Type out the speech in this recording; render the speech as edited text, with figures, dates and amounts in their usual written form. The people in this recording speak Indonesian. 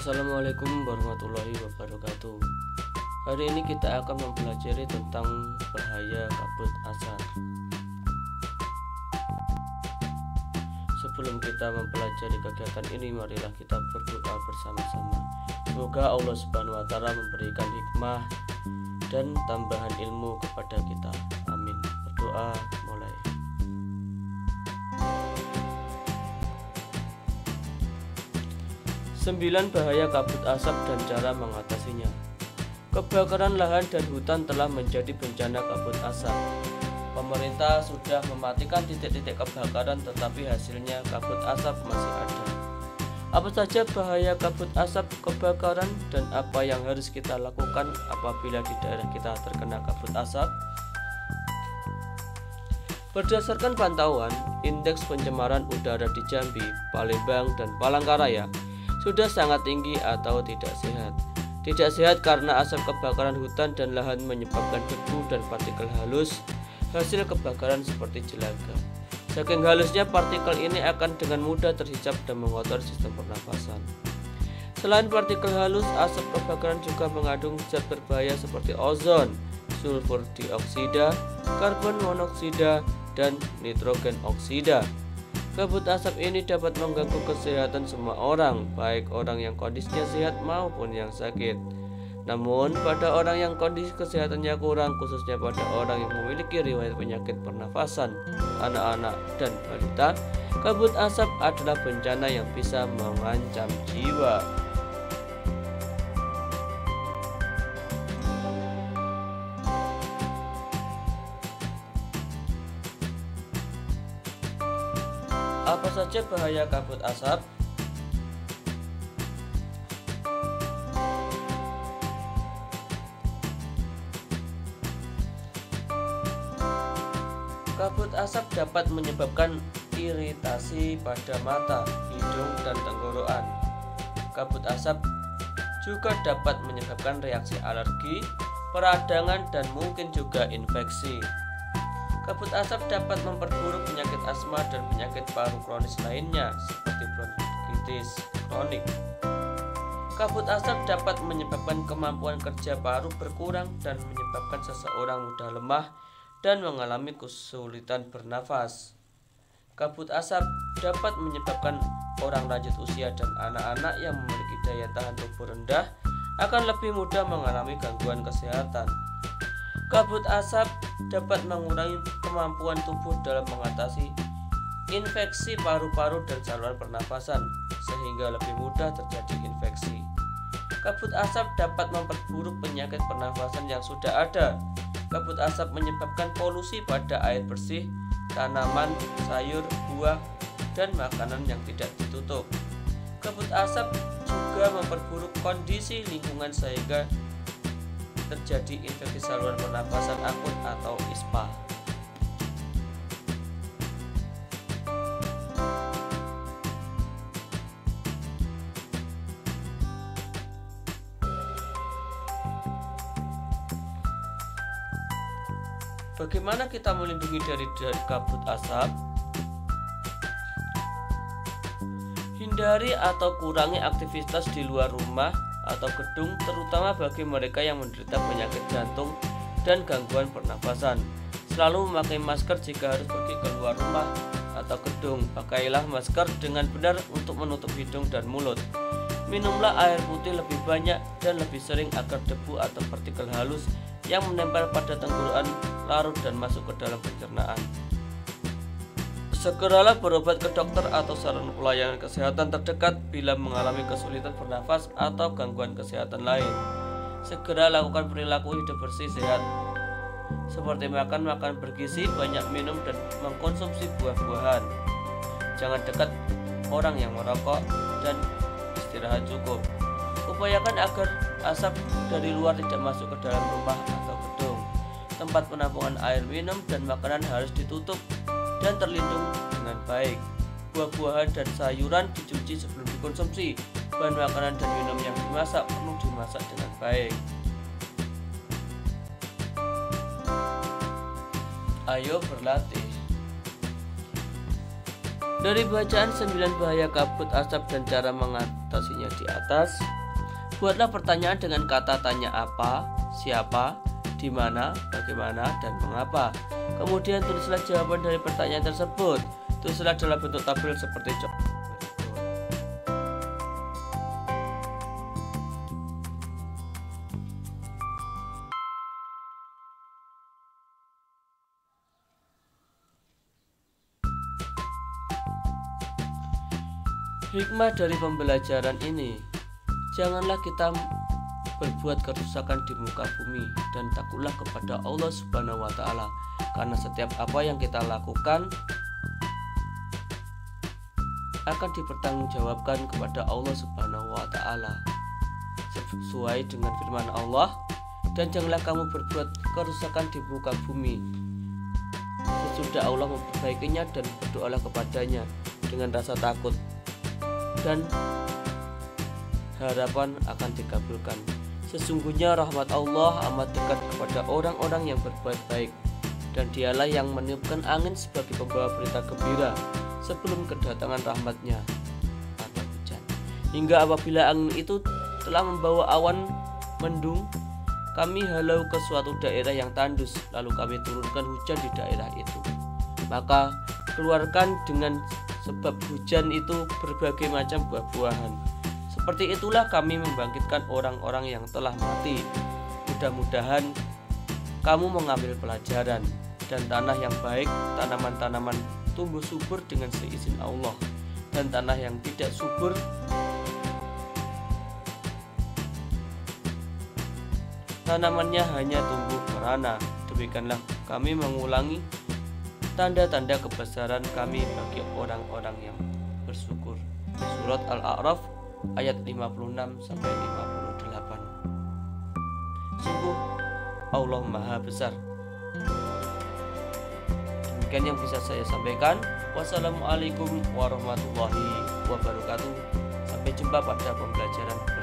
Assalamualaikum warahmatullahi wabarakatuh. Hari ini kita akan mempelajari tentang bahaya kabut asap. Sebelum kita mempelajari kegiatan ini, marilah kita berdoa bersama-sama. Semoga Allah Subhanahu wa Ta'ala memberikan hikmah dan tambahan ilmu kepada kita. Amin. Berdoa mulai. 9 bahaya kabut asap dan cara mengatasinya. Kebakaran lahan dan hutan telah menjadi bencana kabut asap. Pemerintah sudah mematikan titik-titik kebakaran, tetapi hasilnya kabut asap masih ada. Apa saja bahaya kabut asap kebakaran dan apa yang harus kita lakukan apabila di daerah kita terkena kabut asap? Berdasarkan pantauan, indeks pencemaran udara di Jambi, Palembang, dan Palangkaraya sudah sangat tinggi atau tidak sehat. Tidak sehat karena asap kebakaran hutan dan lahan menyebabkan debu dan partikel halus hasil kebakaran seperti jelaga. Saking halusnya partikel ini akan dengan mudah terhisap dan mengotori sistem pernafasan. Selain partikel halus, asap kebakaran juga mengandung zat berbahaya seperti ozon, sulfur dioksida, karbon monoksida, dan nitrogen oksida. Kabut asap ini dapat mengganggu kesehatan semua orang, baik orang yang kondisinya sehat maupun yang sakit. Namun, pada orang yang kondisi kesehatannya kurang, khususnya pada orang yang memiliki riwayat penyakit pernafasan, anak-anak, dan balita, kabut asap adalah bencana yang bisa mengancam jiwa. Apa saja bahaya kabut asap? Kabut asap dapat menyebabkan iritasi pada mata, hidung, dan tenggorokan. Kabut asap juga dapat menyebabkan reaksi alergi, peradangan, dan mungkin juga infeksi. Kabut asap dapat memperburuk penyakit asma dan penyakit paru kronis lainnya seperti bronkitis kronik. Kabut asap dapat menyebabkan kemampuan kerja paru berkurang dan menyebabkan seseorang mudah lemah dan mengalami kesulitan bernafas. Kabut asap dapat menyebabkan orang lanjut usia dan anak-anak yang memiliki daya tahan tubuh rendah akan lebih mudah mengalami gangguan kesehatan. Kabut asap dapat mengurangi kemampuan tubuh dalam mengatasi infeksi paru-paru dan saluran pernafasan, sehingga lebih mudah terjadi infeksi. Kabut asap dapat memperburuk penyakit pernafasan yang sudah ada. Kabut asap menyebabkan polusi pada air bersih, tanaman, sayur, buah, dan makanan yang tidak ditutup. Kabut asap juga memperburuk kondisi lingkungan sehingga terjadi infeksi saluran pernafasan akut atau ISPA. Bagaimana kita melindungi dari kabut asap? Hindari atau kurangi aktivitas di luar rumah atau gedung, terutama bagi mereka yang menderita penyakit jantung dan gangguan pernafasan. Selalu memakai masker jika harus pergi keluar rumah atau gedung. Pakailah masker dengan benar untuk menutup hidung dan mulut. Minumlah air putih lebih banyak dan lebih sering agar debu atau partikel halus yang menempel pada tenggorokan larut dan masuk ke dalam pencernaan. Segeralah berobat ke dokter atau sarana pelayanan kesehatan terdekat bila mengalami kesulitan bernafas atau gangguan kesehatan lain. Segera lakukan perilaku hidup bersih sehat, seperti makan makanan bergizi, banyak minum, dan mengkonsumsi buah-buahan. Jangan dekat orang yang merokok dan istirahat cukup. Upayakan agar asap dari luar tidak masuk ke dalam rumah atau gedung. Tempat penampungan air minum dan makanan harus ditutup dan terlindung dengan baik. Buah-buahan dan sayuran dicuci sebelum dikonsumsi. Bahan makanan dan minum yang dimasak perlu dimasak dengan baik. Ayo berlatih. Dari bacaan 9 bahaya kabut asap dan cara mengatasinya di atas, buatlah pertanyaan dengan kata tanya apa, siapa, di mana, bagaimana, dan mengapa. Kemudian tulislah jawaban dari pertanyaan tersebut. Tulislah dalam bentuk tabel seperti contoh. Hikmah dari pembelajaran ini, janganlah kita berbuat kerusakan di muka bumi dan takutlah kepada Allah Subhanahu wa Ta'ala, karena setiap apa yang kita lakukan akan dipertanggungjawabkan kepada Allah Subhanahu wa Ta'ala sesuai dengan firman Allah. Dan janganlah kamu berbuat kerusakan di muka bumi sesudah Allah memperbaikinya, dan berdoalah kepadanya dengan rasa takut dan harapan akan dikabulkan. Sesungguhnya rahmat Allah amat dekat kepada orang-orang yang berbuat baik, dan dialah yang meniupkan angin sebagai pembawa berita gembira sebelum kedatangan rahmatnya atau hujan, hingga apabila angin itu telah membawa awan mendung, kami halau ke suatu daerah yang tandus, lalu kami turunkan hujan di daerah itu. Maka keluarkan dengan sebab hujan itu berbagai macam buah-buahan. Seperti itulah kami membangkitkan orang-orang yang telah mati. Mudah-mudahan kamu mengambil pelajaran. Dan tanah yang baik, tanaman-tanaman tumbuh subur dengan seizin Allah. Dan tanah yang tidak subur, tanamannya hanya tumbuh merana. Demikianlah kami mengulangi tanda-tanda kebesaran kami bagi orang-orang yang bersyukur. Surat Al-A'raf ayat 56-58. Sungguh Allah Maha Besar. Demikian yang bisa saya sampaikan. Wassalamualaikum warahmatullahi wabarakatuh. Sampai jumpa pada pembelajaran berikutnya.